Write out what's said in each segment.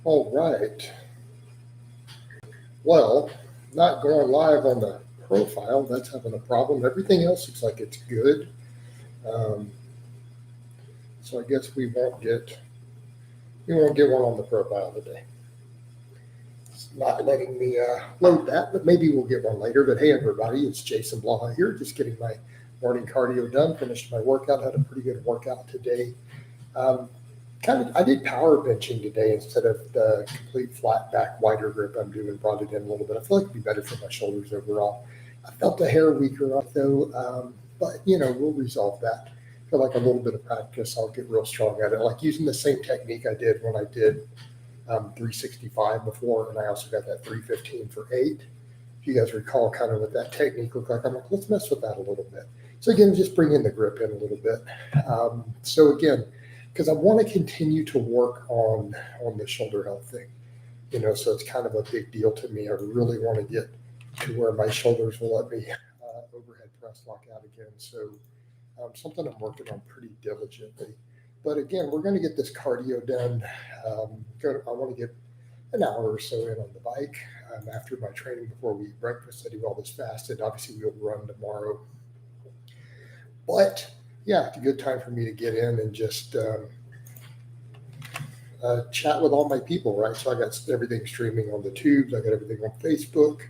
All right. Well, not going live on the profile. That's having a problem. Everything else looks like it's good. Um, so I guess we won't get one on the profile today. It's not letting me load that, but maybe we'll get one later. But hey, everybody, it's Jason Blaha here. Just getting my morning cardio done. Finished my workout. Had a pretty good workout today. Um, I did power benching today instead of the complete flat back wider grip I'm doing. Brought it in a little bit. I feel like it'd be better for my shoulders overall. I felt a hair weaker on it though, but we'll resolve that. I feel like a little bit of practice, I'll get real strong at it. Like using the same technique I did when I did 365 before, and I also got that 315 for 8. If you guys recall kind of what that technique looked like, I'm like, let's mess with that a little bit. So again, just bring in the grip in a little bit. So again, because I want to continue to work on the shoulder health thing, so it's kind of a big deal to me. I really want to get to where my shoulders will let me overhead press lock out again. So something I'm working on pretty diligently. But again, we're going to get this cardio done. I want to get an hour or so in on the bike after my training before we eat breakfast. I do all this fasted. Obviously, we'll run tomorrow. But yeah, it's a good time for me to get in and just chat with all my people, right? So I got everything streaming on the tubes. I got everything on Facebook,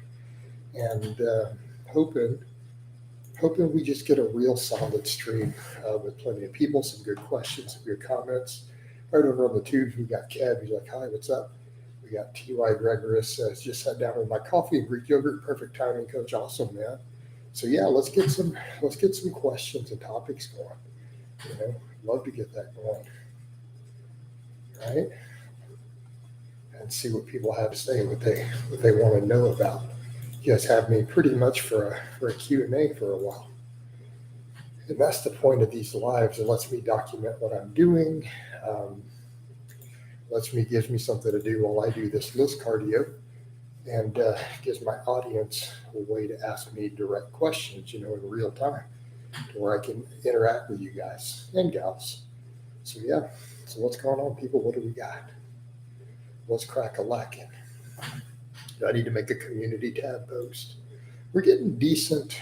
and hoping we just get a real solid stream with plenty of people, some good questions, some good comments. Right over on the tubes, we got Kev. He's like, "Hi, what's up?" We got Ty Gregorus. Just sat down with my coffee and Greek yogurt. Perfect timing, Coach. Awesome, man. So yeah, let's get some questions and topics going. Love to get that going, right? And see what people have to say, what they want to know about. You guys have me pretty much for a Q&A for a while. And that's the point of these lives. It lets me document what I'm doing. Um, gives me something to do while I do this list cardio, and gives my audience a way to ask me direct questions, in real time, to where I can interact with you guys and gals. So yeah. So what's going on, people? What do we got? Let's crack a lacking. Do I need to make a community tab post? We're getting decent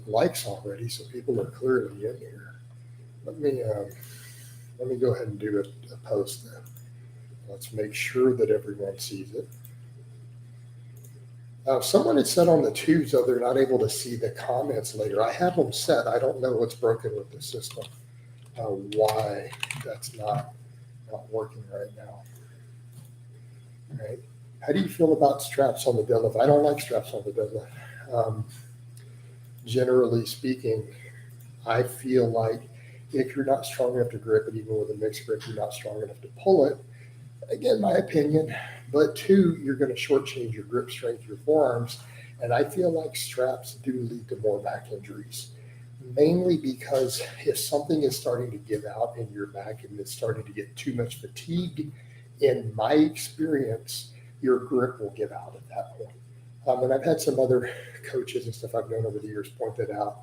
likes already, so people are clearly in here. Let me go ahead and do a post then. Let's make sure that everyone sees it. Someone had said on the tubes, though, they're not able to see the comments later. I have them set. I don't know what's broken with the system, why that's not working right now. Right? How do you feel about straps on the deadlift? I don't like straps on the deadlift. Um, Generally speaking, I feel like if you're not strong enough to grip it, even with a mixed grip, you're not strong enough to pull it. Again, my opinion. But two, you're going to shortchange your grip strength, your forearms. And I feel like straps do lead to more back injuries, mainly because if something is starting to give out in your back and it's starting to get too much fatigue, in my experience, your grip will give out at that point. And I've had some other coaches and stuff I've known over the years point that out,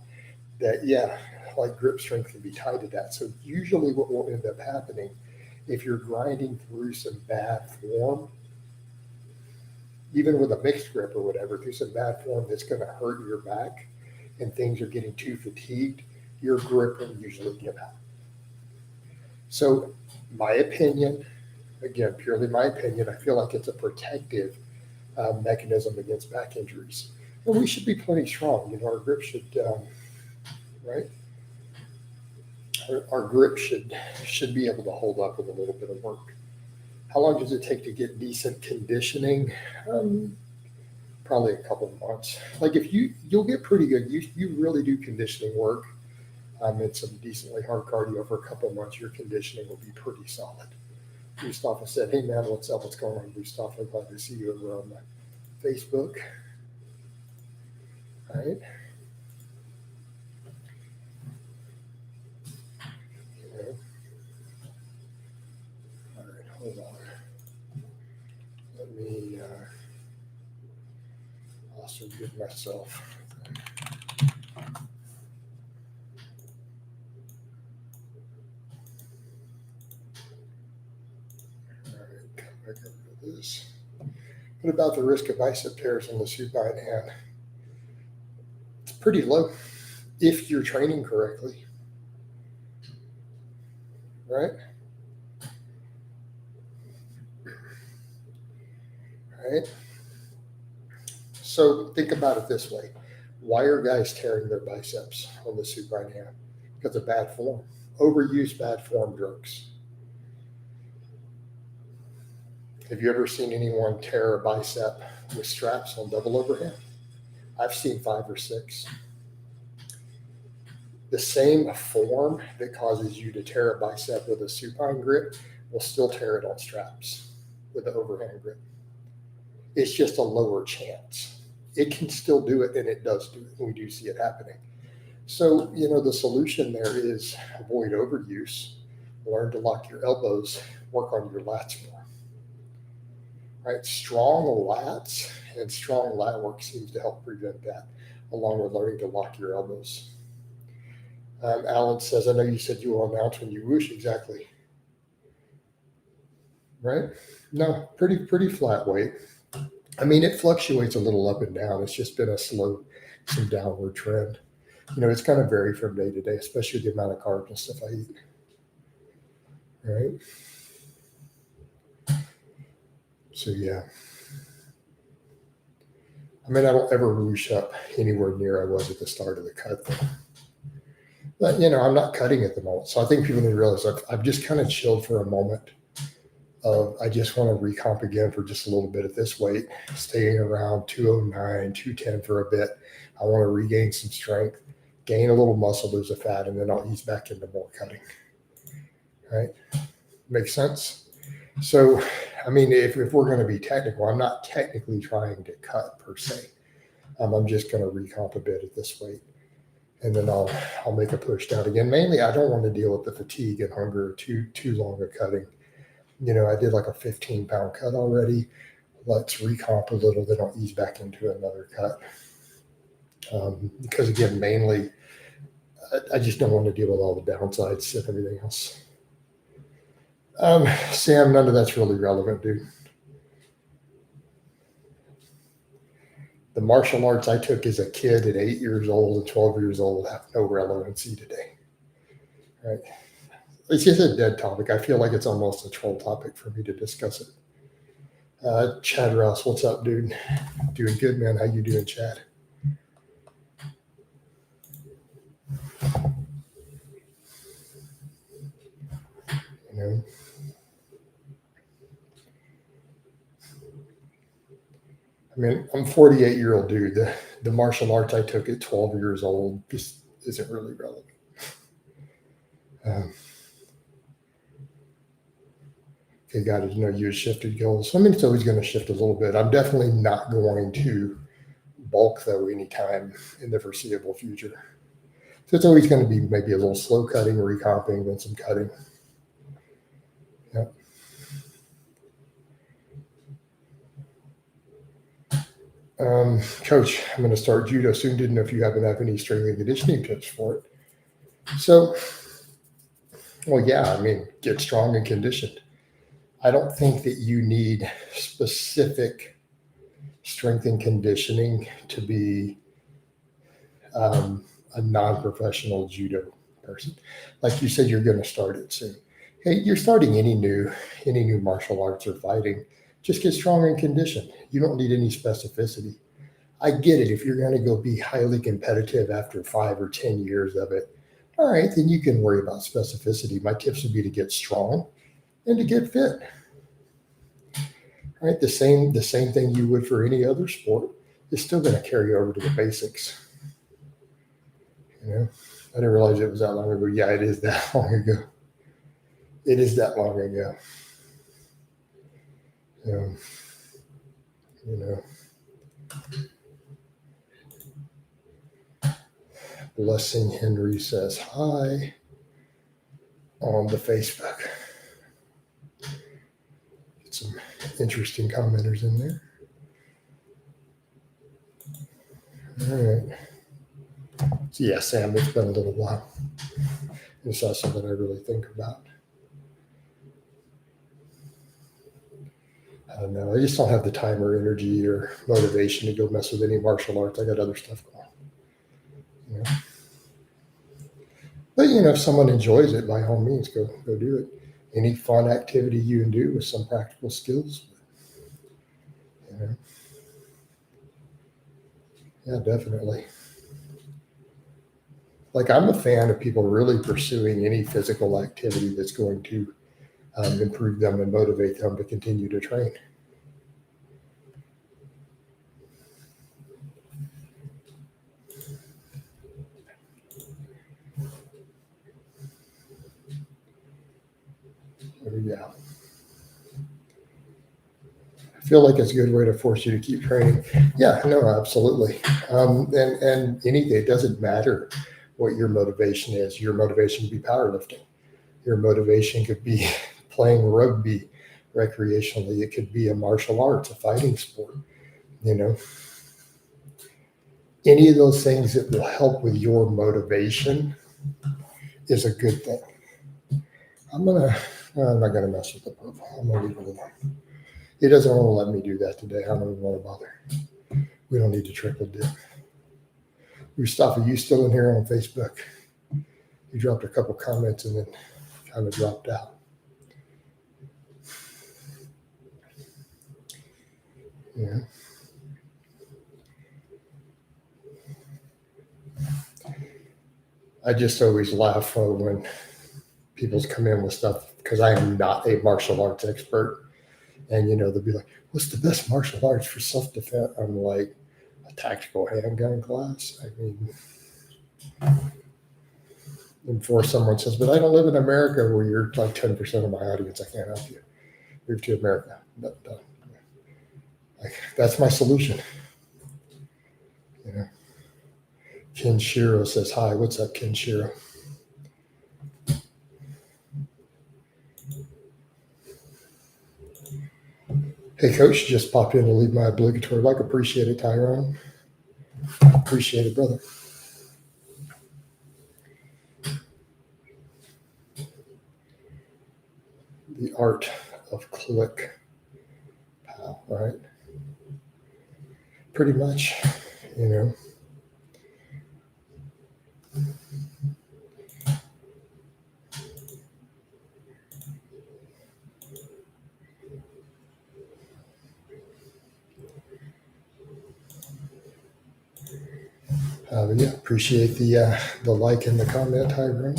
that, yeah, like grip strength can be tied to that. So usually what will end up happening, if you're grinding through some bad form, even with a mixed grip or whatever, through some bad form that's going to hurt your back and things are getting too fatigued, your grip will usually give out. So my opinion, again, purely my opinion, I feel like it's a protective mechanism against back injuries. And we should be plenty strong. Our grip should, right? Our grip should be able to hold up with a little bit of work. How long does it take to get decent conditioning? Probably a couple of months. Like if you'll get pretty good. You really do conditioning work. And some decently hard cardio for a couple of months. Your conditioning will be pretty solid. Mustafa said, "Hey man, what's up? What's going on, Mustafa? Glad to see you over on Facebook." All right. All right. Hold on. Let me also give myself. I got rid of this. What about the risk of bicep tears on the supine hand? It's pretty low if you're training correctly, right? Right. So think about it this way. Why are guys tearing their biceps on the supine hand? Because of bad form. Overuse bad form drugs. Have you ever seen anyone tear a bicep with straps on double overhand? I've seen 5 or 6. The same form that causes you to tear a bicep with a supine grip will still tear it on straps with the overhand grip. It's just a lower chance. It can still do it, and it does do it. We do see it happening. So, the solution there is avoid overuse, learn to lock your elbows, work on your lats more. Right? Strong lats and strong lat work seems to help prevent that, along with learning to lock your elbows. Alan says, I know you said you will announce when you whoosh. Exactly. Right? No, pretty flat weight. I mean, it fluctuates a little up and down. It's just been some downward trend. It's kind of vary from day to day, especially the amount of carbs and stuff I eat. Right? So, yeah. I mean, I don't ever whoosh up anywhere near I was at the start of the cut, though. But, I'm not cutting at the moment. So I think people need to realize I've just kind of chilled for a moment. I just want to recomp again for just a little bit at this weight, staying around 209, 210 for a bit. I want to regain some strength, gain a little muscle, lose the fat, and then I'll ease back into more cutting. Right? Makes sense? So, I mean, if we're going to be technical, I'm not technically trying to cut per se. I'm just going to recomp a bit at this weight. And then I'll make a push down again. Mainly, I don't want to deal with the fatigue and hunger too long of cutting. I did like a 15-pound cut already. Let's recomp a little, then I'll ease back into another cut. Because again, mainly, I just don't want to deal with all the downsides and everything else. Sam, none of that's really relevant, dude. The martial arts I took as a kid at 8 years old and 12 years old have no relevancy today. Right? It's just a dead topic. I feel like it's almost a troll topic for me to discuss it. Chad Rouse, what's up, dude? Doing good, man. How you doing, Chad? I mean, I'm 48-year-old dude. The martial arts I took at 12 years old just isn't really relevant. Okay, got it. You shifted goals. I mean, it's always going to shift a little bit. I'm definitely not going to bulk, though, anytime in the foreseeable future. So it's always going to be maybe a little slow cutting, recomping, then some cutting. Yep. Coach, I'm going to start judo soon. Didn't know if you happen to have any strength and conditioning tips for it. So, well, yeah, I mean, get strong and conditioned. I don't think that you need specific strength and conditioning to be a non-professional judo person. Like you said, you're going to start it soon. Hey, you're starting any new martial arts or fighting. Just get strong and conditioned. You don't need any specificity. I get it. If you're going to go be highly competitive after 5 or 10 years of it, all right, then you can worry about specificity. My tips would be to get strong and to get fit. All right, the same thing you would for any other sport is still going to carry over to the basics. I didn't realize it was that long ago. Yeah, it is that long ago. It is that long ago. Blessing Henry says hi on the Facebook. Get some interesting commenters in there. All right. So yeah, Sam, it's been a little while. It's not something I really think about. I don't know. I just don't have the time or energy or motivation to go mess with any martial arts. I got other stuff going on. You know? But if someone enjoys it, by all means, go do it. Any fun activity you can do with some practical skills. Yeah, definitely. Like, I'm a fan of people really pursuing any physical activity that's going to improve them and motivate them to continue to train. Yeah. I feel like it's a good way to force you to keep training. Yeah, no, absolutely. And anything, it doesn't matter what your motivation is. Your motivation could be powerlifting. Your motivation could be playing rugby recreationally. It could be a martial arts, a fighting sport. Any of those things that will help with your motivation is a good thing. I'm not gonna mess with the purple. I'm gonna leave it alone. It doesn't want to let me do that today. I don't even want to bother. We don't need to triple dip. Mustafa, you still in here on Facebook? You dropped a couple comments and then kind of dropped out. Yeah. I just always laugh when people come in with stuff because I am not a martial arts expert. And, they'll be like, what's the best martial arts for self-defense? I'm like, a tactical handgun class. I mean, and before someone says, but I don't live in America, where you're like 10% of my audience, I can't help you. Move to America. No. Like, that's my solution. Kenshiro says, hi, what's up, Kenshiro? Hey, Coach, just popped in to leave my obligatory like. Appreciate it, Tyrone. Appreciate it, brother. The art of click, pal, right? Pretty much, Yeah, appreciate the like and the comment, Tyrone.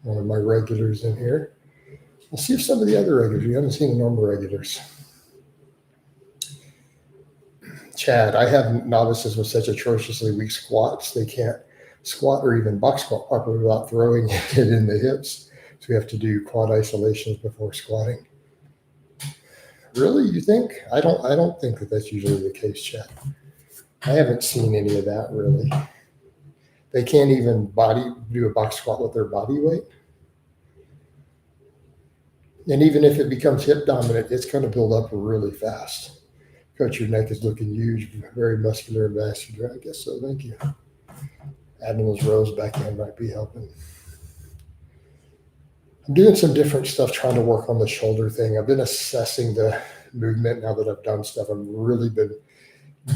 One of my regulars in here. We'll see if some of the other regulars, we haven't seen the normal regulars. Chad, I have novices with such atrociously weak squats, they can't squat or even box squat properly without throwing it in the hips. So we have to do quad isolations before squatting. Really, you think? I don't think that that's usually the case, Chad. I haven't seen any of that, really. They can't even do a box squat with their body weight. And even if it becomes hip dominant, it's going to build up really fast. Coach, your neck is looking huge, very muscular and vascular. I guess so. Thank you. Adding those rows back in might be helping. I'm doing some different stuff, trying to work on the shoulder thing. I've been assessing the movement now that I've done stuff. I've really been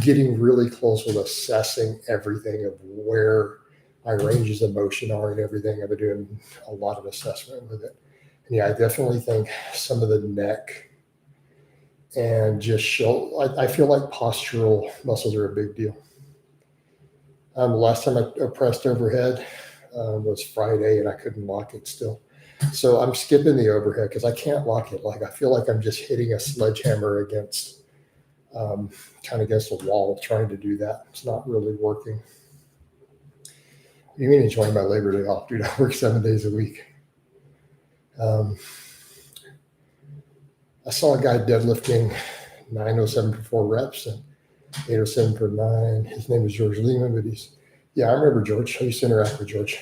getting really close with assessing everything of where my ranges of motion are and everything. I've been doing a lot of assessment with it. And yeah, I definitely think some of the neck and just shoulder, I feel like postural muscles are a big deal. The last time I pressed overhead was Friday and I couldn't lock it still. So I'm skipping the overhead because I can't lock it. Like, I feel like I'm just hitting a sledgehammer against kind of against a wall trying to do that. It's not really working. You mean enjoying my Labor Day off, dude? I work 7 days a week. I saw a guy deadlifting 907 for 4 reps and 807 for 9. His name is George Lehman, but I remember George. I used to interact with George.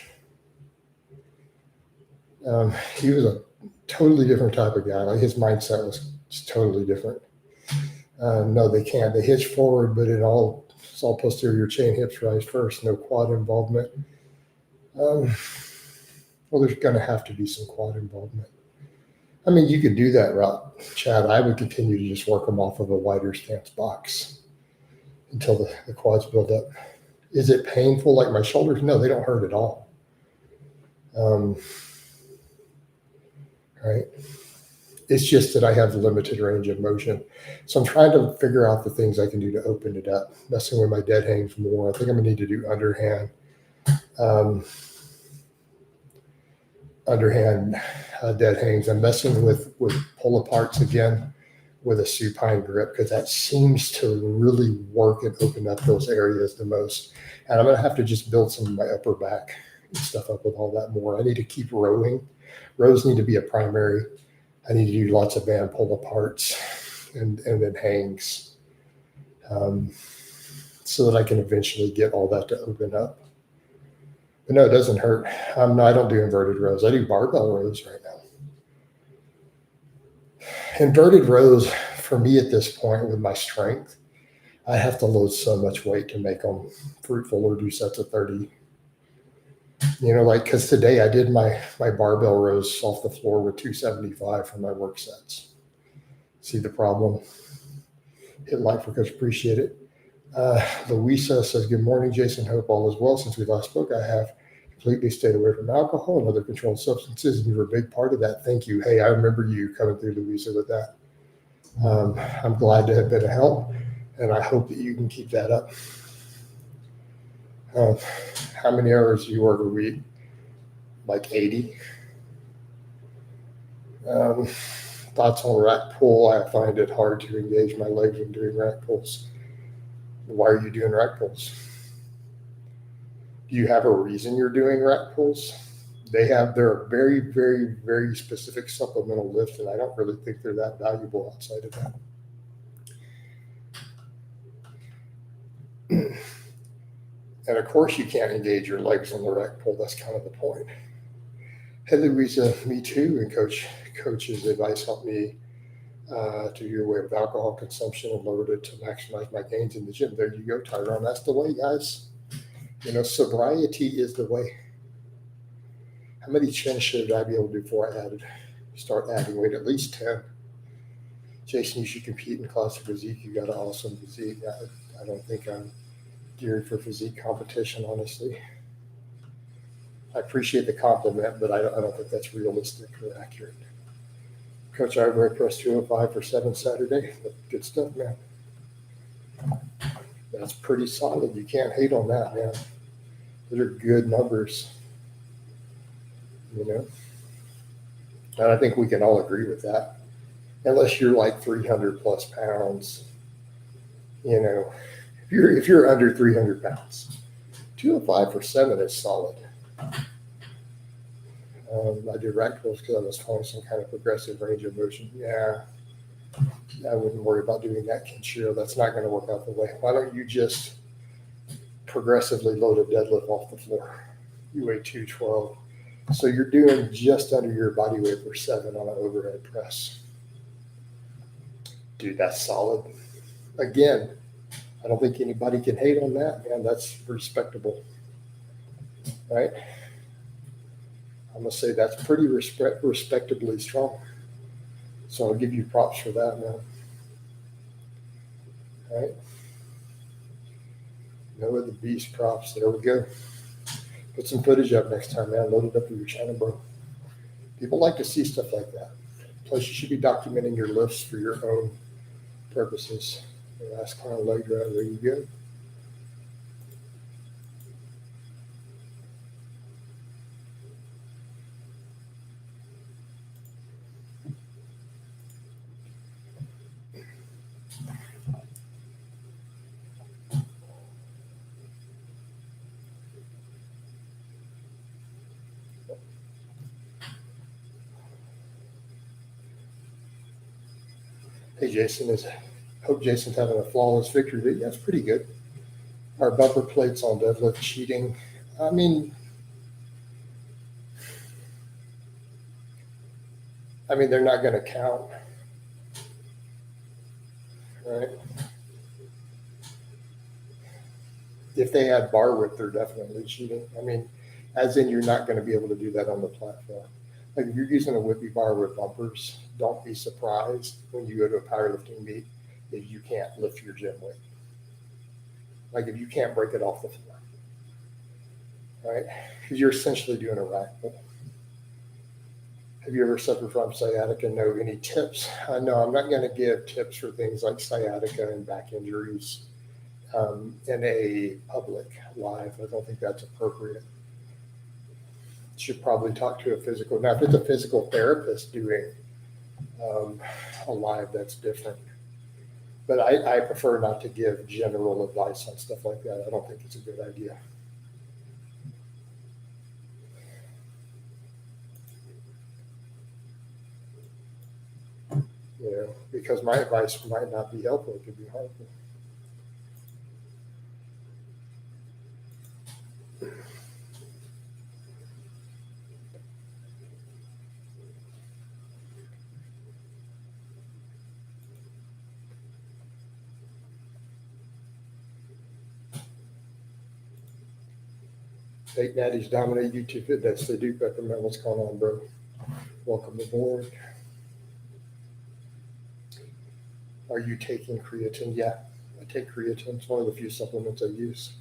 He was a totally different type of guy. Like, his mindset was just totally different. No, they can't. They hitch forward, but it's all posterior chain hips rise first. No quad involvement. Well, there's going to have to be some quad involvement. I mean, you could do that route, Chad. I would continue to just work them off of a wider stance box until the quads build up. Is it painful like my shoulders? No, they don't hurt at all. Right. It's just that I have limited range of motion. So I'm trying to figure out the things I can do to open it up, messing with my dead hangs more. I think I'm gonna need to do underhand dead hangs. I'm messing with pull aparts again with a supine grip because that seems to really work and open up those areas the most. And I'm gonna have to just build some of my upper back and stuff up with all that more. I need to keep rowing. Rows need to be a primary. I need to do lots of band pull aparts and then hangs so that I can eventually get all that to open up. But no, it doesn't hurt. No, I don't do inverted rows. I do barbell rows right now. Inverted rows, for me at this point with my strength, I have to load so much weight to make them fruitful or do sets of 30. You know, like, because today I did my barbell rows off the floor with 275 for my work sets. See the problem? Hit like for Coach, appreciate it. Louisa says, good morning, Jason. Hope all is well. Since we last spoke, I have completely stayed away from alcohol and other controlled substances, and you were a big part of that. Thank you. Hey, I remember you coming through, Louisa, with that. I'm glad to have been a help, and I hope that you can keep that up. How many hours do you work a week? Like 80. Thoughts on rack pull? I find it hard to engage my legs when doing rack pulls. Why are you doing rack pulls? Do you have a reason you're doing rack pulls? They're a very, very, very specific supplemental lift, and I don't really think they're that valuable outside of that. And of course, you can't engage your legs on the rack pull. That's kind of the point. Hey, Louisa, me too. And coach's advice helped me to do away with alcohol consumption and lowered it to maximize my gains in the gym. There you go, Tyrone. That's the way, guys. You know, sobriety is the way. How many chin should I be able to do before I start adding weight? At least 10. Jason, you should compete in classic physique. You got an awesome physique. I don't think I'm geared for physique competition, honestly. I appreciate the compliment, but I don't think that's realistic or accurate. Coach, I overhead press 205 for 7 Saturday. Good stuff, man. That's pretty solid. You can't hate on that, man. Those are good numbers, you know. And I think we can all agree with that. Unless you're like 300 plus pounds, you know. If you're under 300 pounds, 205 for 7 is solid. I did rack pulls because I was following some kind of progressive range of motion. Yeah, I wouldn't worry about doing that, Kenshiro. That's not going to work out the way. Why don't you just progressively load a deadlift off the floor? You weigh 212. So you're doing just under your body weight for 7 on an overhead press. Dude, that's solid. Again, I don't think anybody can hate on that, man. That's respectable, right? I'm going to say that's pretty respectably strong. So I'll give you props for that, man. All right. Noah the Beast props. There we go. Put some footage up next time, man. Load it up to your channel, bro. People like to see stuff like that. Plus, you should be documenting your lifts for your own purposes. Last kind of leg drive. There you go. Hey, Jason, hope Jason's having a flawless victory. That's pretty good. Our bumper plates on deadlift cheating. I mean, they're not going to count, right? If they add bar width, they're definitely cheating. I mean, as in you're not going to be able to do that on the platform. Like if you're using a whippy bar with bumpers, don't be surprised when you go to a powerlifting meet if you can't lift your gym weight. Like if you can't break it off the floor, right? Because you're essentially doing a rack pull. Have you ever suffered from sciatica? Know any tips? No, I'm not going to give tips for things like sciatica and back injuries in a public live. I don't think that's appropriate. Should probably talk to a physical. Now, if it's a physical therapist doing a live, that's different. But I prefer not to give general advice on stuff like that. I don't think it's a good idea. You know, because my advice might not be helpful, it could be harmful. Eight Natties dominate YouTube fitness. They do peppermint. What's going on, bro? Welcome aboard. Are you taking creatine? Yeah, I take creatine. It's one of the few supplements I use.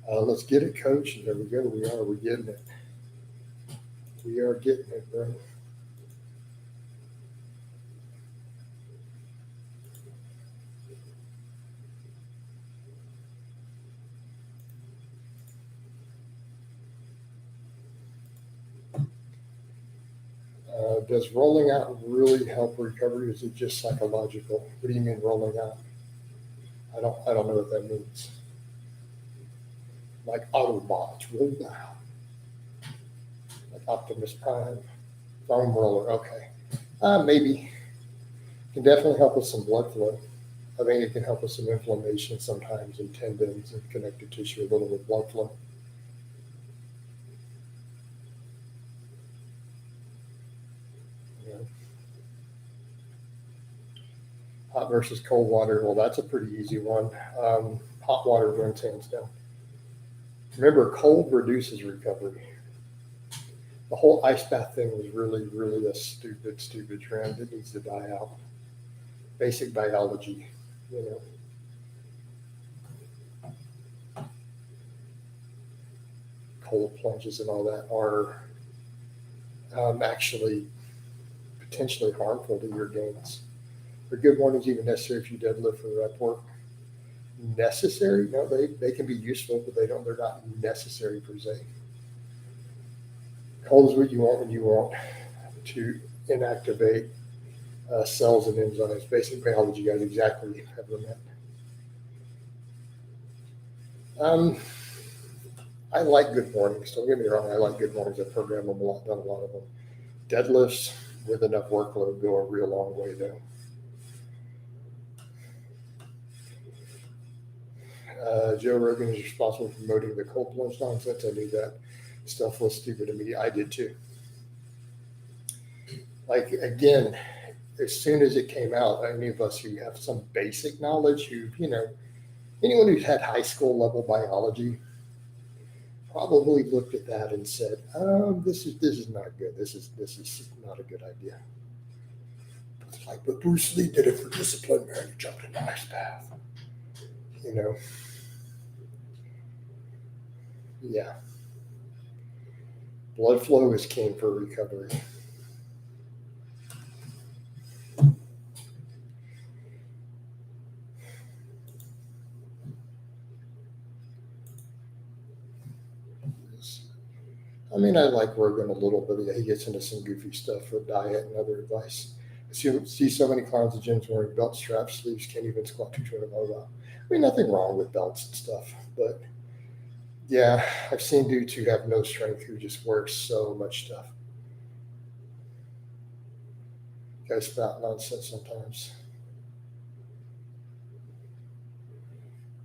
Let's get it, coach. There we go. We're getting it. We are getting it, bro. Does rolling out really help recovery? Is it just psychological? What do you mean rolling out? I don't know what that means. Like Autobots rolled out. Like Optimus Prime, foam roller. Okay, maybe. Can definitely help with some blood flow. I think it can help with some inflammation sometimes in tendons and connective tissue, a little with blood flow. Hot versus cold water. Well, that's a pretty easy one. Hot water wins hands down. Remember, cold reduces recovery. The whole ice bath thing was really a stupid trend. It needs to die out. Basic biology, you know. Cold plunges and all that are actually potentially harmful to your gains. Are good mornings even necessary if you deadlift for rep work? Necessary? No, they can be useful, but they're not necessary per se. Cold is what you want when you want to inactivate cells and enzymes. Basic biology, guys, exactly. I like good mornings. Don't get me wrong. I like good mornings. I program them a lot, done a lot of them. Deadlifts with enough workload go a real long way, though. Joe Rogan is responsible for promoting the cold plunge nonsense. I knew that stuff was stupid to me. I did too. Like, again, as soon as it came out, any of us who have some basic knowledge, anyone who's had high school level biology probably looked at that and said, this is not good. This is not a good idea. It's like, but Bruce Lee did it for discipline, man. He jumped in the ice bath. Yeah. Blood flow is king for recovery. I mean, I like Rogan a little bit. He gets into some goofy stuff with diet and other advice. I see so many clowns at gyms wearing belt straps, sleeves, can't even squat 220 mobile. I mean, nothing wrong with belts and stuff, but yeah, I've seen dudes who have no strength who just wear so much stuff. Guys spout nonsense sometimes.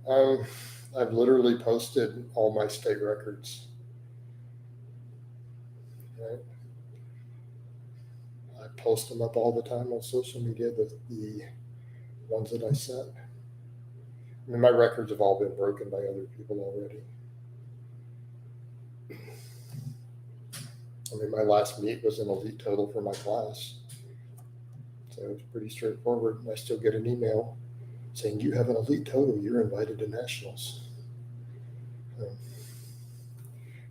I've literally posted all my state records. Right? I post them up all the time on social media, the ones that I set. I mean, my records have all been broken by other people already. I mean, my last meet was an elite total for my class. So it's pretty straightforward. I still get an email saying, you have an elite total, you're invited to nationals.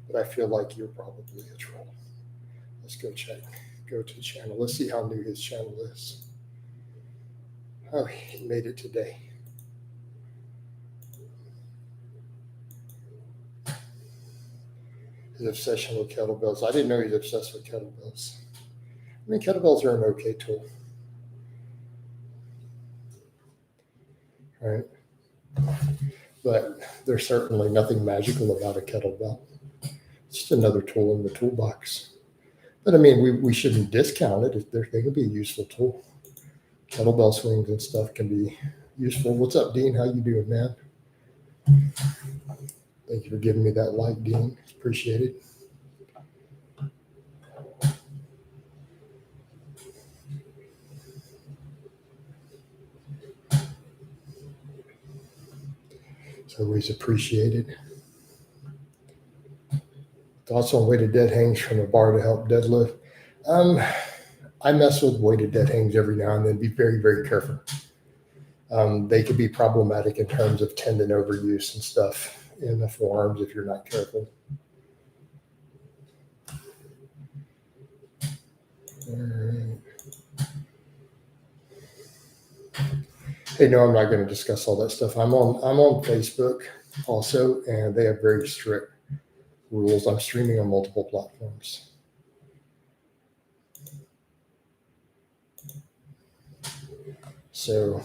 But I feel like you're probably a troll. Let's go check. Go to the channel. Let's see how new his channel is. Oh, he made it today. His obsession with kettlebells. I didn't know he's obsessed with kettlebells. I mean, kettlebells are an okay tool. Right? But there's certainly nothing magical about a kettlebell. It's just another tool in the toolbox. But I mean, we shouldn't discount it. They can be a useful tool. Kettlebell swings and stuff can be useful. What's up, Dean? How you doing, man? Thank you for giving me that like, Dean. Appreciate it. It's always appreciated. Thoughts on weighted dead hangs from a bar to help deadlift? I mess with weighted dead hangs every now and then. Be very, very careful. They could be problematic in terms of tendon overuse and stuff in the forearms if you're not careful. All right. Hey, no, I'm not going to discuss all that stuff. I'm on Facebook also, and they have very strict rules. I'm streaming on multiple platforms. So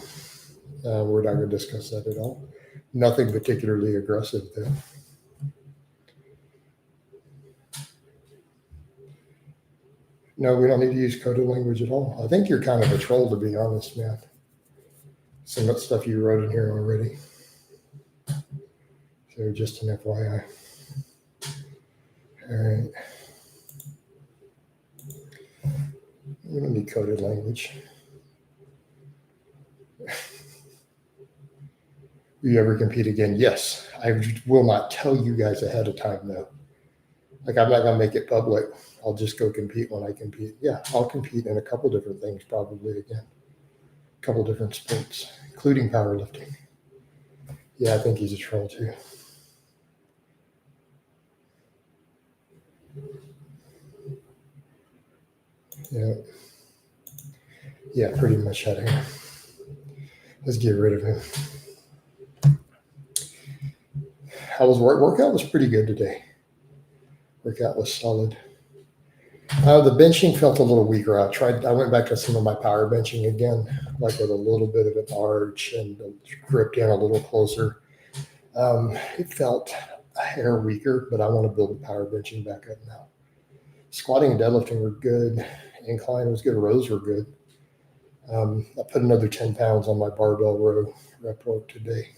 we're not going to discuss that at all. Nothing particularly aggressive, though. No, we don't need to use coded language at all. I think you're kind of a troll, to be honest, man. Some of that stuff you wrote in here already. So just an FYI. All right. We don't need coded language. Will you ever compete again? Yes. I will not tell you guys ahead of time, though. Like, I'm not going to make it public. I'll just go compete when I compete. Yeah, I'll compete in a couple different things probably again. A couple different sports, including powerlifting. Yeah, I think he's a troll too. Yeah. Yeah, pretty much had him. Let's get rid of him. How was work? Workout was pretty good today. Workout was solid. The benching felt a little weaker. I went back to some of my power benching again, like with a little bit of an arch and gripped in a little closer. It felt a hair weaker, but I want to build the power benching back up now. Squatting and deadlifting were good. Incline was good. Rows were good. I put another 10 pounds on my barbell row rep work today.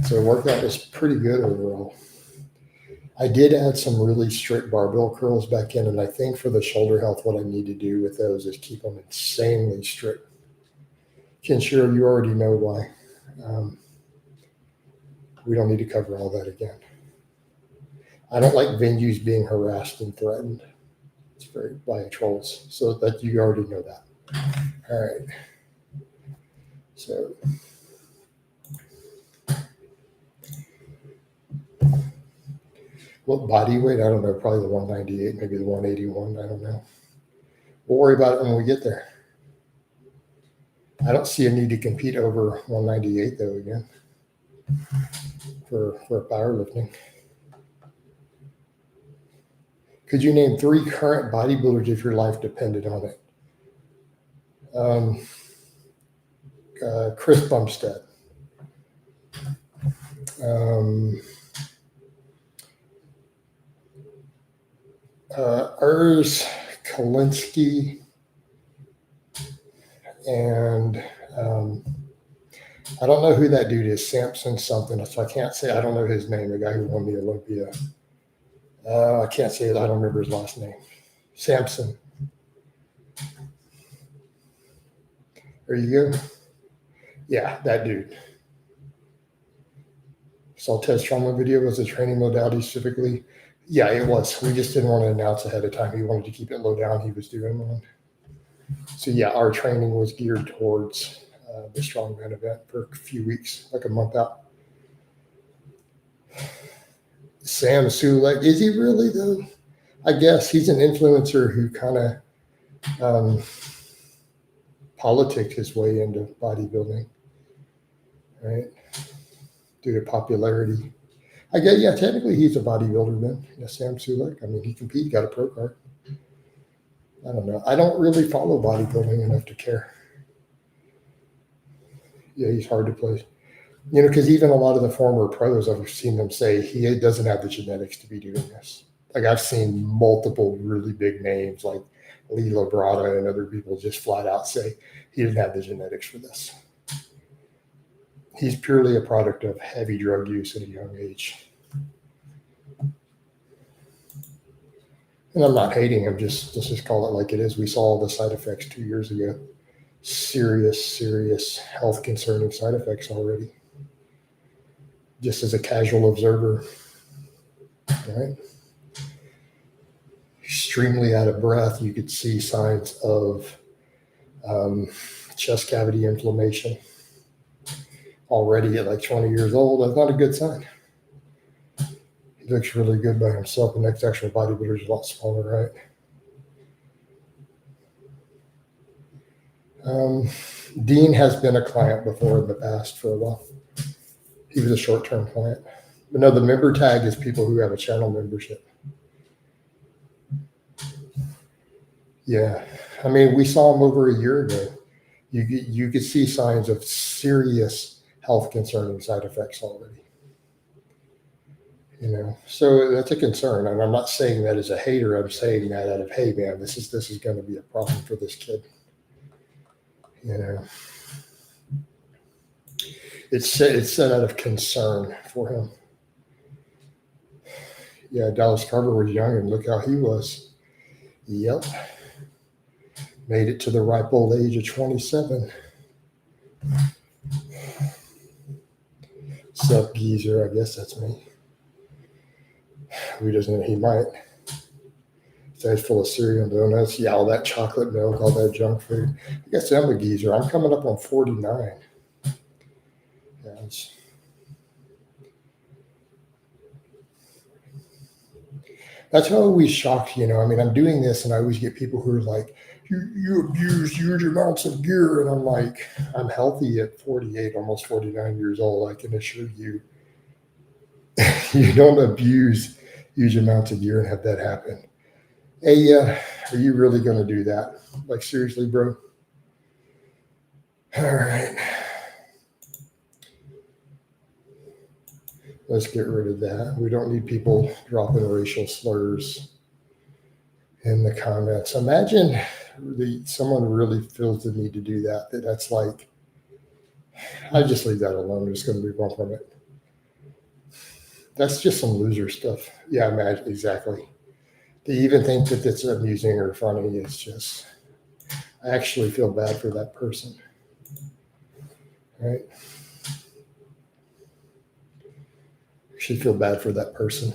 So workout was pretty good overall. I did add some really strict barbell curls back in, and I think for the shoulder health, what I need to do with those is keep them insanely strict. Kenshiro, you already know why. We don't need to cover all that again. I don't like venues being harassed and threatened. It's very by trolls, so that you already know that. All right. So what body weight? I don't know. Probably the 198, maybe the 181. I don't know. We'll worry about it when we get there. I don't see a need to compete over 198 though again for powerlifting. Could you name 3 current bodybuilders if your life depended on it? Chris Bumstead. Urs Kalinsky, and I don't know who that dude is, Samson something, so I can't say, I don't know his name, the guy who won the Olympia. I can't say it, I don't remember his last name. Samson. There you go. Yeah, that dude. Saw Ted Strongman video. Was a training modality specifically? Yeah, it was. We just didn't want to announce ahead of time. He wanted to keep it low down. He was doing one. So yeah, our training was geared towards the strongman event for a few weeks, like a month out. Sam Sulek, is he really though? I guess he's an influencer who kind of politicked his way into bodybuilding, right? Due to popularity. I guess, yeah, technically he's a bodybuilder then. Yeah, Sam Sulek. I mean, he competed, got a pro card. I don't know. I don't really follow bodybuilding enough to care. Yeah, he's hard to place. Because even a lot of the former pros, I've seen them say he doesn't have the genetics to be doing this. Like I've seen multiple really big names like Lee Labrada and other people just flat out say he didn't have the genetics for this. He's purely a product of heavy drug use at a young age. And I'm not hating him, let's just call it like it is. We saw all the side effects 2 years ago. Serious health concerning side effects already. Just as a casual observer, right? Extremely out of breath. You could see signs of chest cavity inflammation already at like 20 years old. That's not a good sign. He looks really good by himself. The next actual bodybuilder is a lot smaller, right? Dean has been a client before in the past for a while. He was a short-term client. But no, the member tag is people who have a channel membership. Yeah. I mean, we saw him over a year ago. You could see signs of serious health concerning side effects already. So that's a concern. And I'm not saying that as a hater. I'm saying that out of, hey, man, this is going to be a problem for this kid. It's set out of concern for him. Yeah, Dallas Carver was young, and look how he was. Yep. Made it to the ripe old age of 27. Sup, geezer? I guess that's me. Who doesn't know? He might. It's full of cereal and donuts. Yeah, all that chocolate milk, all that junk food. I guess I'm a geezer. I'm coming up on 49. Yeah, that's how I always shocked, I mean, I'm doing this and I always get people who are like, you abuse huge amounts of gear. And I'm like, I'm healthy at 48, almost 49 years old. I can assure you, you don't abuse huge amounts of gear and have that happen. Hey, are you really going to do that? Like, seriously, bro? All right. Let's get rid of that. We don't need people dropping racial slurs in the comments. Imagine someone really feels the need to do that. That's like, I just leave that alone. I'm just going to move on from it. That's just some loser stuff. Yeah, imagine, exactly. To even think that it's amusing or funny is just, I actually feel bad for that person. Right? Should feel bad for that person.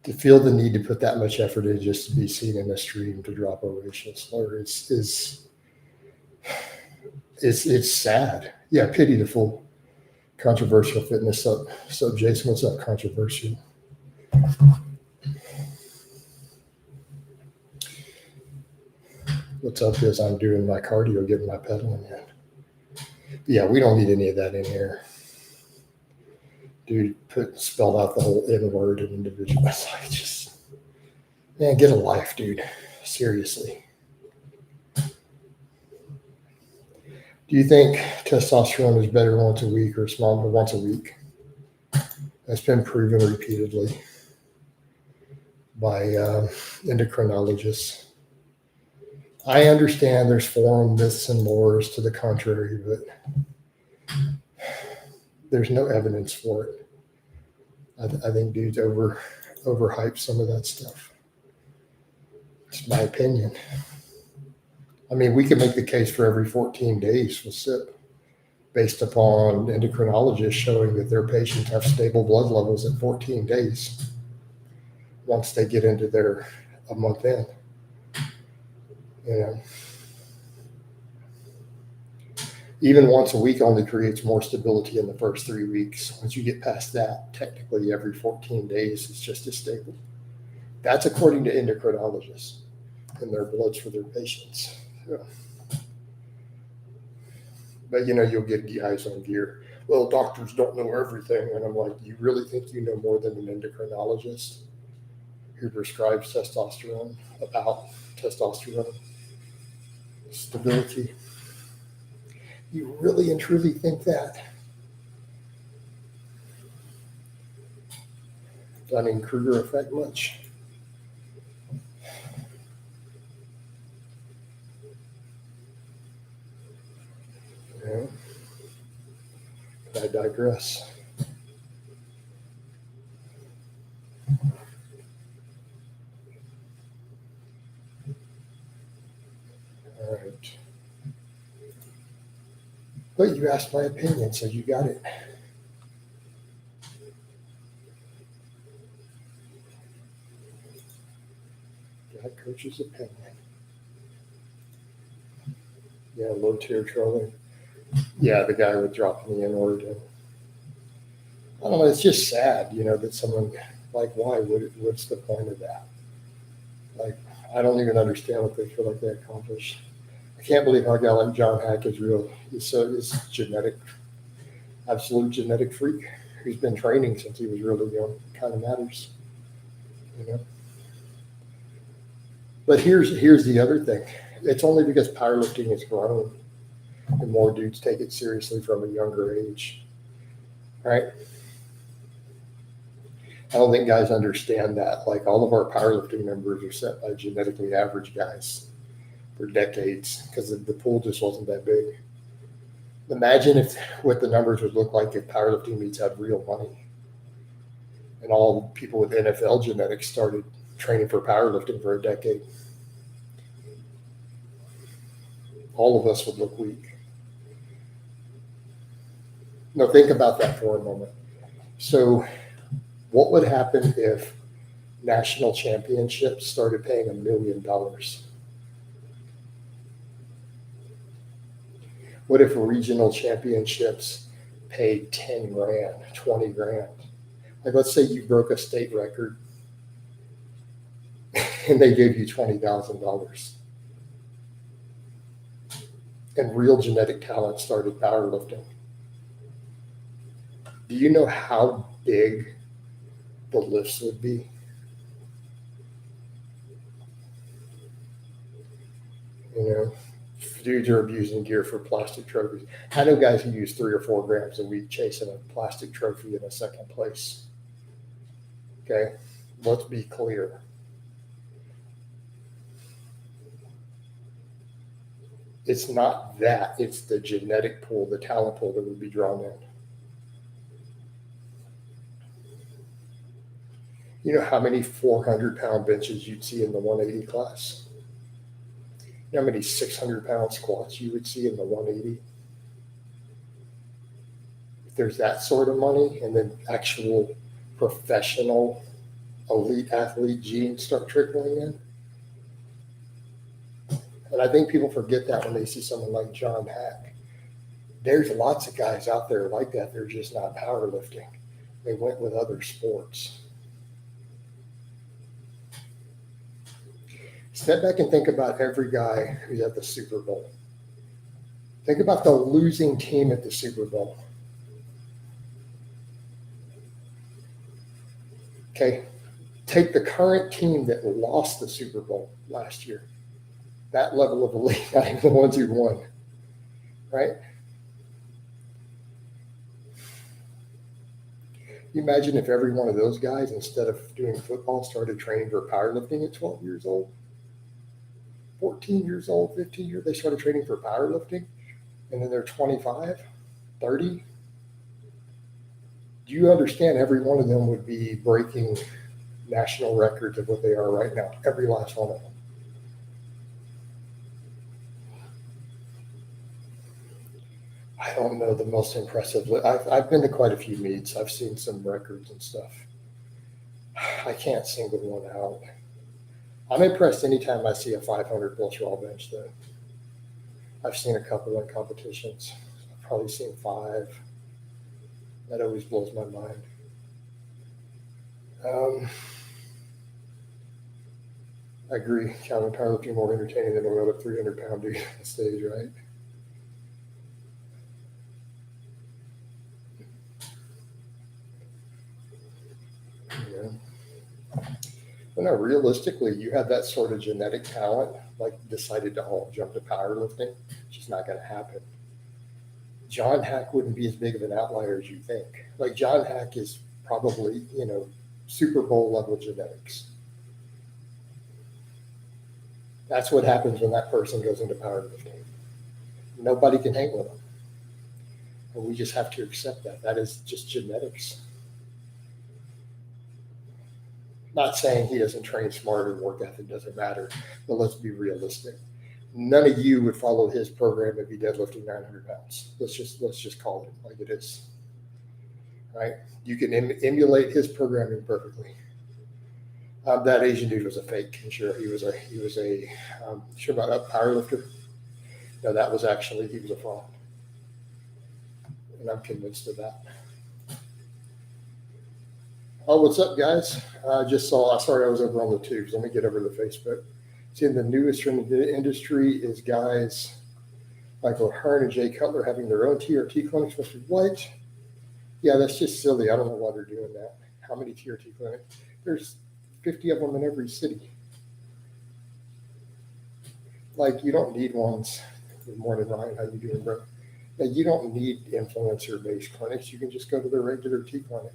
To feel the need to put that much effort in just to be seen in a stream to drop a racial slur it's sad. Yeah, pity the fool. Controversial fitness up. So Jason, what's up? Controversial. What's up is I'm doing my cardio, getting my pedaling in. Yeah, we don't need any of that in here. Dude, spelled out the whole N word in individual. It's like, just, man, get a life, dude. Seriously. Do you think testosterone is better once a week or smaller once a week? That's been proven repeatedly by endocrinologists. I understand there's forum myths and mores to the contrary, but there's no evidence for it. I think dudes overhype some of that stuff. It's my opinion. I mean, we can make the case for every 14 days with SIP. based upon endocrinologists showing that their patients have stable blood levels at 14 days once they get into their a month in. You know, even once a week only creates more stability in the first 3 weeks. Once you get past that, technically every 14 days it's just as stable. That's according to endocrinologists and their bloods for their patients. Yeah. But you'll get guys on gear. Well, doctors don't know everything. And I'm like, you really think you know more than an endocrinologist who prescribes testosterone about testosterone stability? You really and truly think that? Dunning-Kruger effect much? Yeah. But I digress. All right. But you asked my opinion, so you got it. Got coach's opinion. Yeah, low tier trolling. Yeah, the guy would drop me in order to. I don't know. It's just sad, that someone like, why? What's the point of that? Like, I don't even understand what they feel like they accomplished. I can't believe how a guy like John Hack is real. He's genetic, absolute genetic freak who's been training since he was really young. It kind of matters, But here's the other thing. It's only because powerlifting has grown and more dudes take it seriously from a younger age, right? I don't think guys understand that. Like, all of our powerlifting numbers are set by genetically average guys for decades because the pool just wasn't that big. Imagine what the numbers would look like if powerlifting meets had real money and all people with NFL genetics started training for powerlifting for a decade. All of us would look weak. Now think about that for a moment. So what would happen if national championships started paying $1 million? What if regional championships paid 10 grand, 20 grand? Like, let's say you broke a state record and they gave you $20,000. And real genetic talent started powerlifting. Do you know how big the lifts would be? Dudes are abusing gear for plastic trophies. I know guys who use 3 or 4 grams a week chasing a plastic trophy in a second place. Okay, let's be clear. It's not that, it's the genetic pool, the talent pool that would be drawn in. You know how many 400-pound benches you'd see in the 180 class? You know how many 600-pound squats you would see in the 180? If there's that sort of money, and then actual professional elite athlete genes start trickling in. And I think people forget that when they see someone like John Hack. There's lots of guys out there like that. They're just not powerlifting. They went with other sports. Step back and think about every guy who's at the Super Bowl. Think about the losing team at the Super Bowl. Okay, take the current team that lost the Super Bowl last year. That level of elite, not even the ones who won, right? You imagine if every one of those guys, instead of doing football, started training for powerlifting at 12 years old, 14 years old, 15 years, they started training for powerlifting, and then they're 25, 30. Do you understand every one of them would be breaking national records of what they are right now? Every last one of them. I I don't know the most impressive. I've been to quite a few meets. I've seen some records and stuff. I can't single one out. I'm impressed anytime I see a 500 plus raw bench, though. I've seen a couple in competitions. I've probably seen 5. That always blows my mind. I agree. Calvin powerlifting more entertaining than a load of 300-pound dude on stage, right? Yeah. But no, realistically, you have that sort of genetic talent, like decided to all jump to powerlifting. It's just not going to happen. John Hack wouldn't be as big of an outlier as you think. Like John Hack is probably, Super Bowl level genetics. That's what happens when that person goes into powerlifting. Nobody can hang with them. And we just have to accept that. That is just genetics. Not saying he doesn't train smarter, work ethic doesn't matter, but let's be realistic. None of you would follow his program if he deadlifting 900 pounds. Let's just call it like it is. Right? You can emulate his programming perfectly. That Asian dude was a fake. And sure, he was a sure about a powerlifter. No, that was actually, he was a fraud. And I'm convinced of that. Oh, what's up, guys? Sorry, I was over on the tubes. Let me get over to Facebook. Seeing the newest trend in the industry is guys like O'Hearn and Jay Cutler having their own TRT clinics. What? Yeah, that's just silly. I don't know why they're doing that. How many TRT clinics? There's 50 of them in every city. Like, you don't need ones. Good morning, Ryan. How you doing, bro? Yeah, you don't need influencer-based clinics. You can just go to the regular T clinic.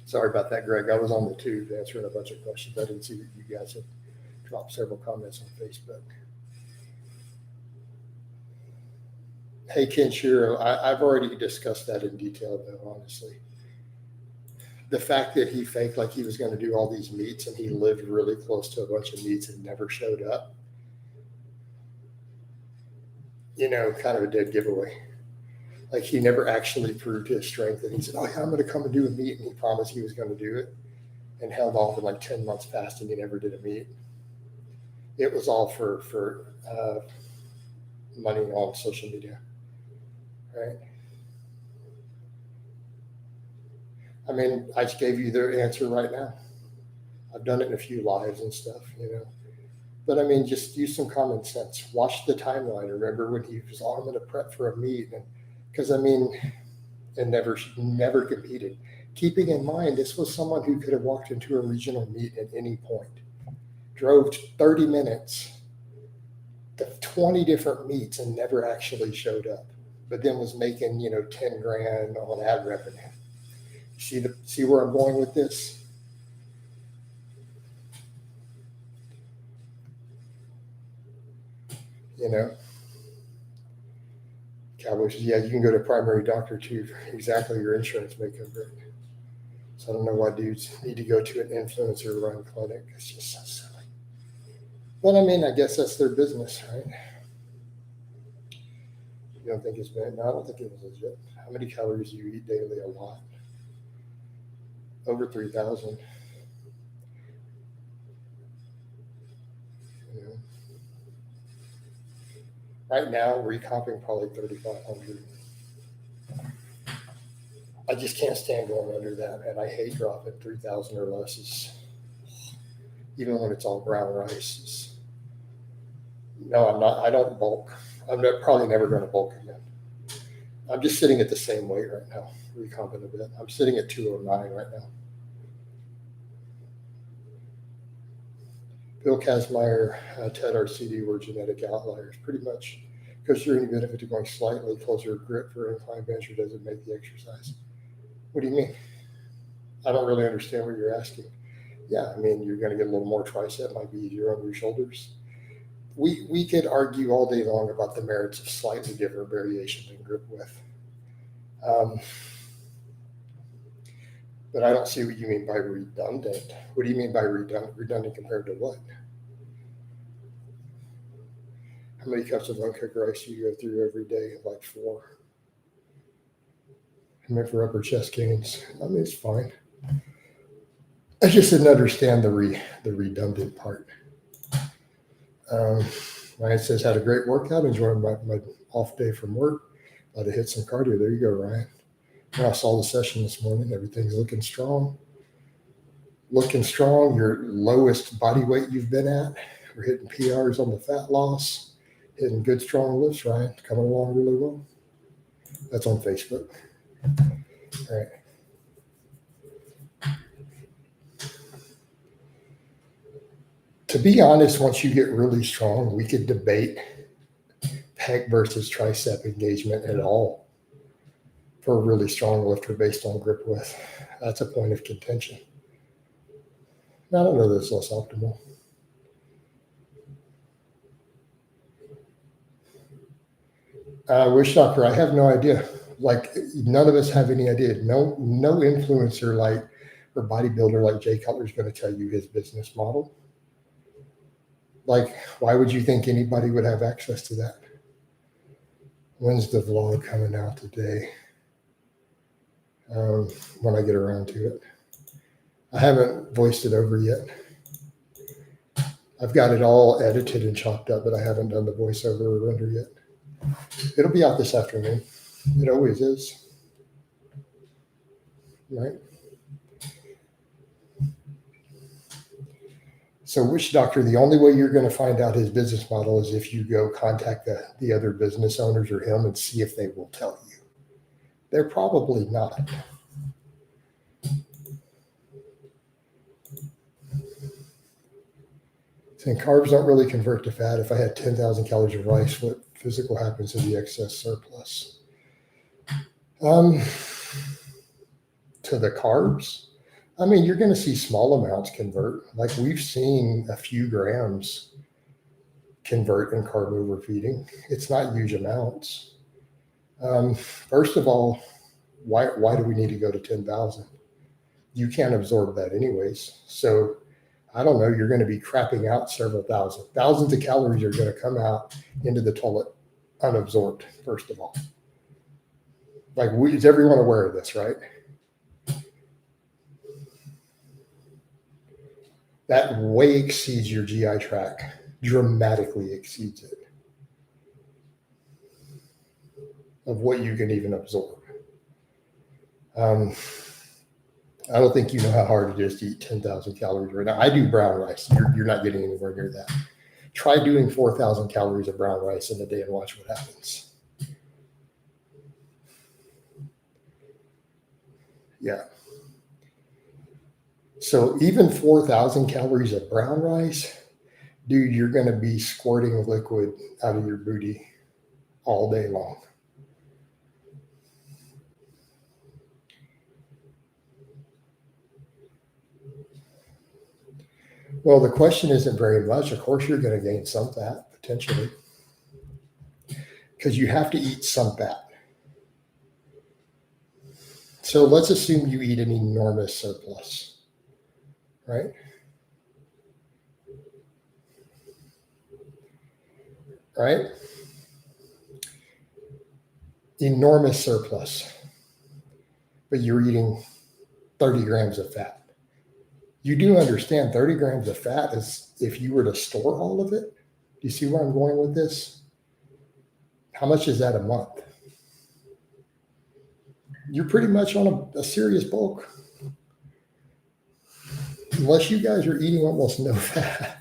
Sorry about that, Greg. I was on the tube answering a bunch of questions. I didn't see that you guys had dropped several comments on Facebook. Hey, Ken Shiro, I've already discussed that in detail, though, honestly. The fact that he faked like he was going to do all these meets and he lived really close to a bunch of meets and never showed up, kind of a dead giveaway. Like, he never actually proved his strength. And he said, oh, yeah, I'm going to come and do a meet. And he promised he was going to do it and held off, and like 10 months passed and he never did a meet. It was all for money on social media, right? I mean, I just gave you the answer right now. I've done it in a few lives and stuff, But I mean, just use some common sense. Watch the timeline. Remember when he was on to prep for a meet, and never competed. Keeping in mind, this was someone who could have walked into a regional meet at any point, drove 30 minutes to 20 different meets and never actually showed up, but then was making, 10 grand on ad revenue. See where I'm going with this? Cowboys says, yeah, you can go to primary doctor too. Exactly, your insurance may cover it. So I don't know why dudes need to go to an influencer run clinic. It's just so silly. But I mean, I guess that's their business, right? You don't think it's bad? No, I don't think it was legit. How many calories do you eat daily? A lot. Over 3,000. Right now, recomping probably 3,500. I just can't stand going under that, and I hate dropping 3,000 or less. Even when it's all brown rice. No, I'm not. I don't bulk. I'm probably never going to bulk again. I'm just sitting at the same weight right now, recomping a bit. I'm sitting at 209 right now. Bill Kazmaier, Ted RCD were genetic outliers, pretty much, because you're any benefit to going slightly closer grip for incline bench, or does it make the exercise? What do you mean? I don't really understand what you're asking. Yeah, I mean, you're going to get a little more tricep, might be easier on your shoulders. We could argue all day long about the merits of slightly different variations in grip width. But I don't see what you mean by redundant. What do you mean by redundant? Redundant compared to what? How many cups of uncooked rice do you go through every day? Like 4. I mean, for upper chest gains, I mean, it's fine. I just didn't understand the redundant part. Ryan says, had a great workout, enjoying my off day from work. About to hit some cardio. There you go, Ryan. I saw the session this morning. Everything's looking strong. Looking strong. Your lowest body weight you've been at. We're hitting PRs on the fat loss. Hitting good, strong lifts, Ryan. Coming along really well. That's on Facebook. All right. To be honest, once you get really strong, we could debate pec versus tricep engagement at all for a really strong lifter based on grip width. That's a point of contention. I don't know that it's less optimal. Wish Doctor, I have no idea. Like, none of us have any idea. No influencer like or bodybuilder like Jay Cutler is going to tell you his business model. Like, why would you think anybody would have access to that? When's the vlog coming out today? When I get around to it. I haven't voiced it over yet. I've got it all edited and chopped up, but I haven't done the voiceover or render yet. It'll be out this afternoon. It always is. Right? So Wish Doctor, the only way you're going to find out his business model is if you go contact the other business owners or him and see if they will tell you. They're probably not. Saying carbs don't really convert to fat. If I had 10,000 calories of rice, what physical happens to the excess surplus? To the carbs? I mean, you're going to see small amounts convert. Like, we've seen a few grams convert in carb overfeeding. It's not huge amounts. First of all, why do we need to go to 10,000? You can't absorb that anyways. So I don't know, you're going to be crapping out several thousand. Thousands of calories are going to come out into the toilet unabsorbed, first of all. Like, is everyone aware of this, right? That way exceeds your GI tract, dramatically exceeds it, of what you can even absorb. I don't think you know how hard it is to eat 10,000 calories right now. I do brown rice. You're not getting anywhere near that. Try doing 4,000 calories of brown rice in a day and watch what happens. Yeah. So even 4,000 calories of brown rice, dude, you're going to be squirting liquid out of your booty all day long. Well, the question isn't very much. Of course, you're going to gain some fat, potentially, because you have to eat some fat. So let's assume you eat an enormous surplus. Right? Right? Enormous surplus. But you're eating 30 grams of fat. You do understand 30 grams of fat is, if you were to store all of it, do you see where I'm going with this? How much is that a month? You're pretty much on a serious bulk. Unless you guys are eating almost no fat.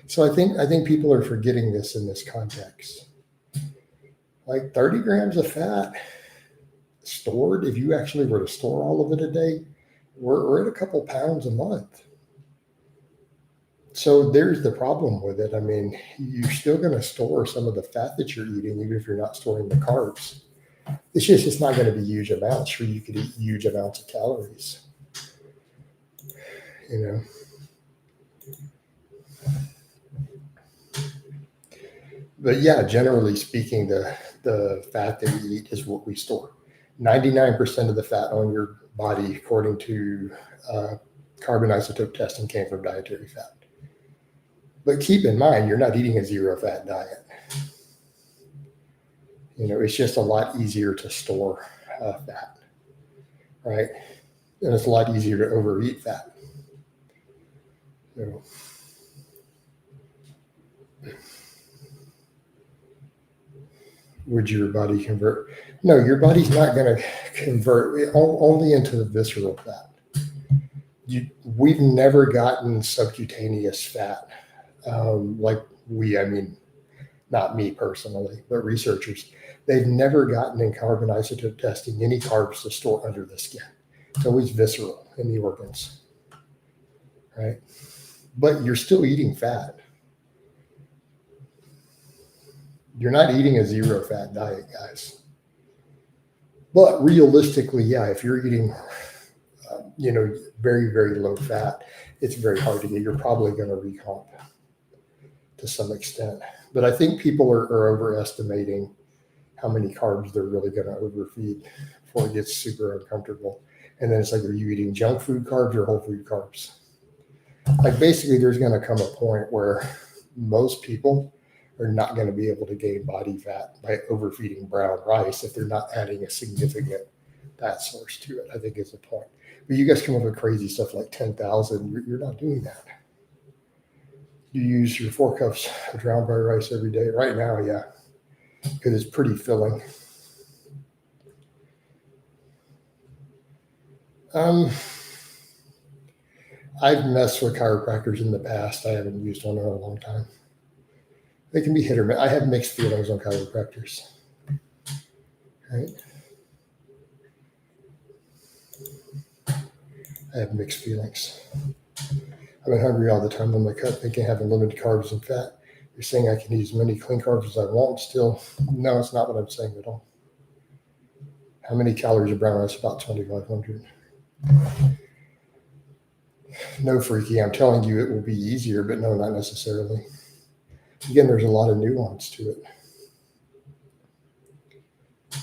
So I think people are forgetting this in this context. Like 30 grams of fat stored, if you actually were to store all of it a day, we're at a couple pounds a month. So there's the problem with it. I mean, you're still going to store some of the fat that you're eating, even if you're not storing the carbs. It's not going to be huge amounts. Sure, you could eat huge amounts of calories. You know. But yeah, generally speaking, the fat that we eat is what we store. 99% of the fat on your body, according to carbon isotope testing, came from dietary fat. But keep in mind, you're not eating a zero fat diet. It's just a lot easier to store fat, right? And it's a lot easier to overeat fat. Would your body convert? No, your body's not going to convert only into the visceral fat. We've never gotten subcutaneous fat not me personally, but researchers. They've never gotten in carbon isotope testing any carbs to store under the skin. It's always visceral in the organs, right? But you're still eating fat. You're not eating a zero fat diet, guys. But realistically, yeah, if you're eating, very, very low fat, it's very hard to get. You're probably going to recomp to some extent. But I think people are overestimating how many carbs they're really going to overfeed before it gets super uncomfortable. And then it's like, are you eating junk food carbs or whole food carbs? Like basically there's going to come a point where most people are not going to be able to gain body fat by overfeeding brown rice if they're not adding a significant fat source to it, I think is the point. But you guys come up with crazy stuff like 10,000. You're not doing that. You use your 4 cups of ground brown rice every day. Right now, yeah, because it's pretty filling. I've messed with chiropractors in the past. I haven't used one in a long time. They can be hit or miss. I have mixed feelings on chiropractors. Right? I have mixed feelings. I've been hungry all the time on my cut, thinking having limited carbs and fat. You're saying I can eat as many clean carbs as I want still. No, it's not what I'm saying at all. How many calories of brown rice? About 2,500. No, freaky. I'm telling you it will be easier, but no, not necessarily. Again, there's a lot of nuance to it. I'm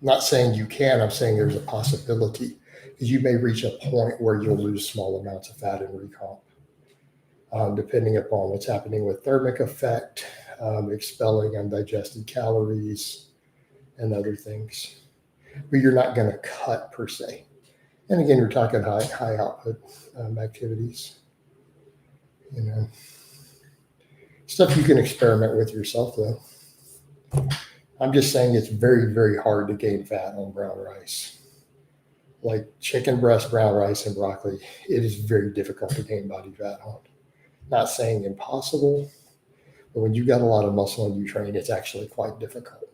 not saying you can. I'm saying there's a possibility. Because you may reach a point where you'll lose small amounts of fat in recomp, depending upon what's happening with thermic effect, expelling undigested calories, and other things. But you're not going to cut per se. And again, you're talking high output activities. Stuff you can experiment with yourself, though. I'm just saying it's very, very hard to gain fat on brown rice. Like chicken breast, brown rice, and broccoli, it is very difficult to gain body fat on. Not saying impossible, but when you got a lot of muscle and you train, it's actually quite difficult.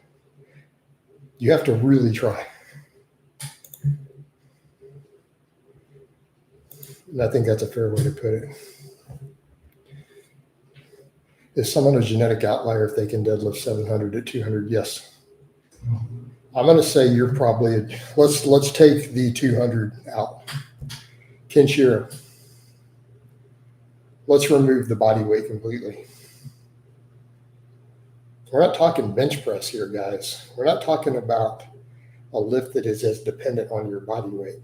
You have to really try. And I think that's a fair way to put it. Is someone a genetic outlier if they can deadlift 700 at 200? Yes. I'm going to say you're probably, let's take the 200 out. Kinshira, let's remove the body weight completely. We're not talking bench press here, guys. We're not talking about a lift that is as dependent on your body weight.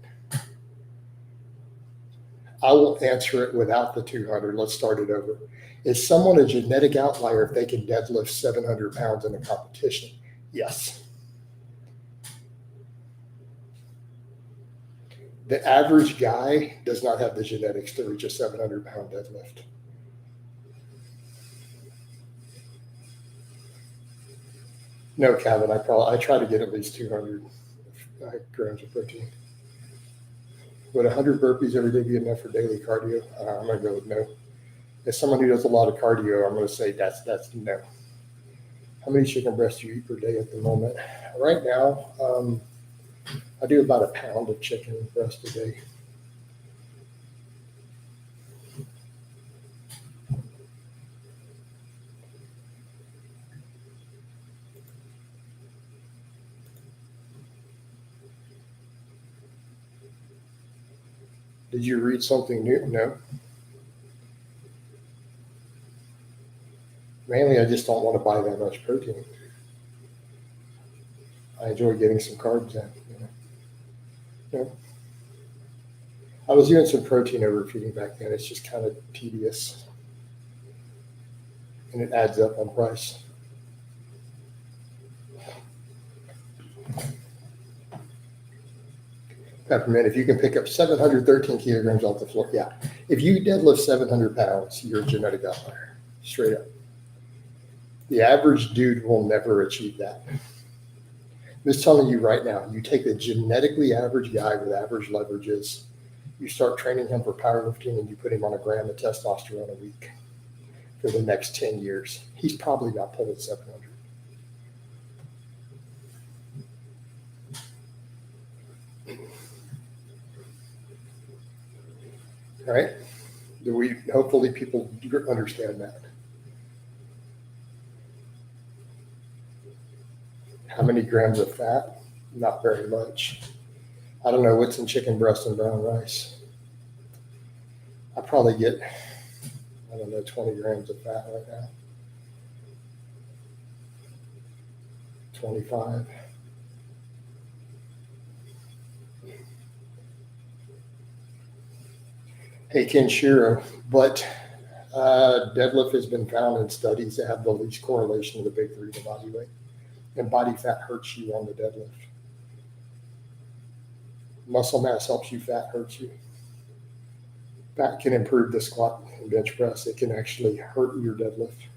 I will answer it without the 200. Let's start it over. Is someone a genetic outlier if they can deadlift 700 pounds in a competition? Yes. The average guy does not have the genetics to reach a 700-pound deadlift. No, Calvin, I try to get at least 200 grams of protein. Would 100 burpees every day be enough for daily cardio? I'm going to go with no. As someone who does a lot of cardio, I'm going to say that's no. How many chicken breasts do you eat per day at the moment? Right now, I do about a pound of chicken breast a day. Did you read something new? No. Mainly, I just don't want to buy that much protein. I enjoy getting some carbs in. I was doing some protein overfeeding back then. It's just kind of tedious. and it adds up on price. Peppermint, if you can pick up 713 kilograms off the floor, yeah. If you deadlift 700 pounds, you're a genetic outlier, straight up. The average dude will never achieve that. I'm just telling you right now, you take the genetically average guy with average leverages, you start training him for powerlifting, and you put him on a gram of testosterone a week for the next 10 years. He's probably not pulling 700. All right? Hopefully people understand that. How many grams of fat? Not very much. I don't know what's in chicken breast and brown rice. I probably get, 20 grams of fat right now. 25. Hey, Ken Shiro, but deadlift has been found in studies that have the least correlation to the big three to body weight. And body fat hurts you on the deadlift. Muscle mass helps you, fat hurts you. Fat can improve the squat and bench press. It can actually hurt your deadlift.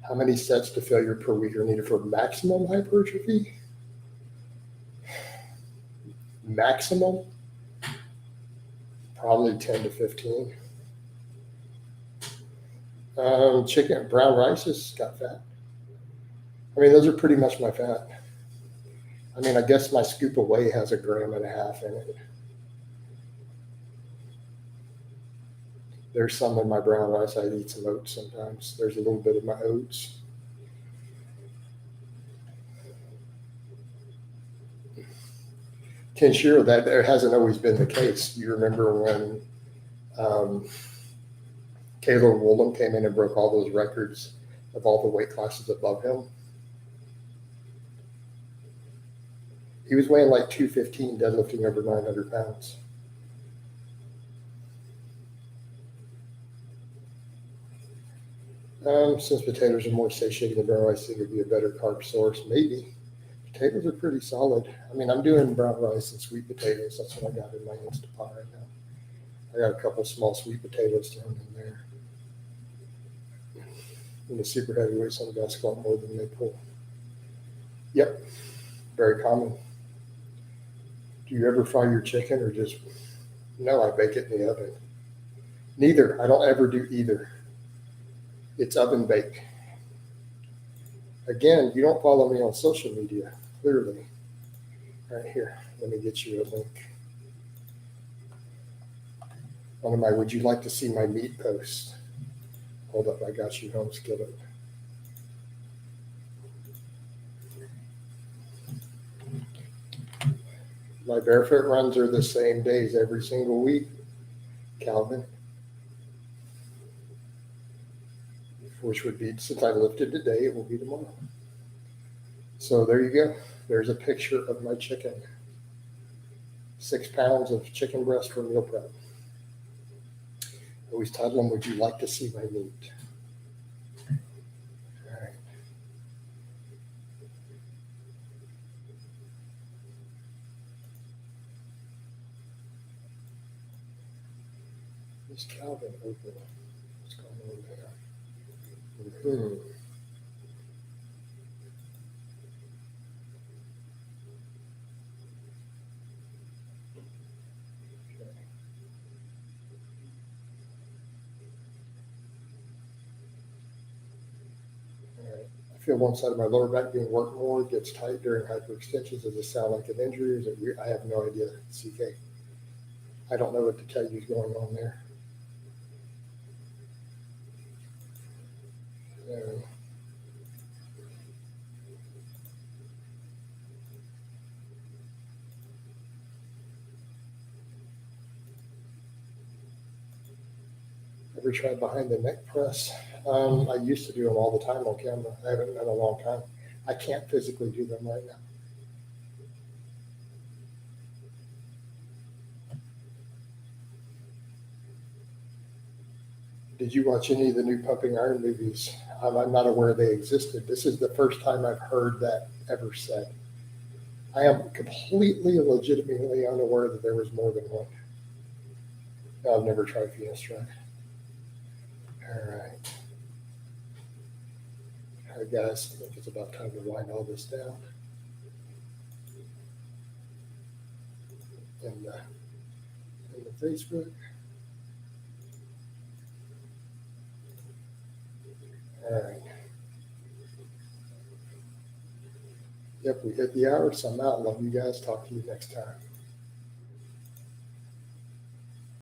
How many sets to failure per week are needed for maximum hypertrophy? Maximum? Probably 10 to 15. Chicken, brown rice has got fat. I mean, those are pretty much my fat. I mean, I guess my scoop of whey has 1.5 grams in it. There's some in my brown rice. I eat some oats sometimes. There's a little bit of my oats. Kenshiro, that there hasn't always been the case. You remember when Caleb Woolham came in and broke all those records of all the weight classes above him? He was weighing like 215, deadlifting over 900 pounds. Since potatoes are more satiating than brown rice, it would be a better carb source. Maybe. Potatoes are pretty solid. I mean, I'm doing brown rice and sweet potatoes. That's what I got in my Instapot right now. I got a couple small sweet potatoes thrown in there. And the super heavyweights on the guys squat more than they pull. Yep, very common. Do you ever fry your chicken or just, no, I bake it in the oven. Neither, I don't ever do either. It's oven bake. Again, you don't follow me on social media, clearly. Right here, let me get you a link. One of my, would you like to see my meat post? Hold up, I got you home skillet. My barefoot runs are the same days every single week, Calvin. Which would be, since I lifted today, it will be tomorrow. So there you go. There's a picture of my chicken. 6 pounds of chicken breast for meal prep. I always title them, would you like to see my meat? All right. Is Calvin open? What's going on there? Okay. All right. I feel one side of my lower back being worked more. It gets tight during hyperextensions. Does it sound like an injury? Is it weird? I have no idea, CK. I don't know what to tell you is going on there. Ever tried behind the neck press? I used to do them all the time on camera. I haven't in a long time. I can't physically do them right now. Did you watch any of the new Pumping Iron movies? I'm not aware they existed. This is the first time I've heard that ever said. I am completely and legitimately unaware that there was more than one. No, I've never tried Venus Truck. All right. All right, guys, I think it's about time to wind all this down. And the Facebook. All right. Yep, we hit the hour, so I'm out. Love you guys. Talk to you next time.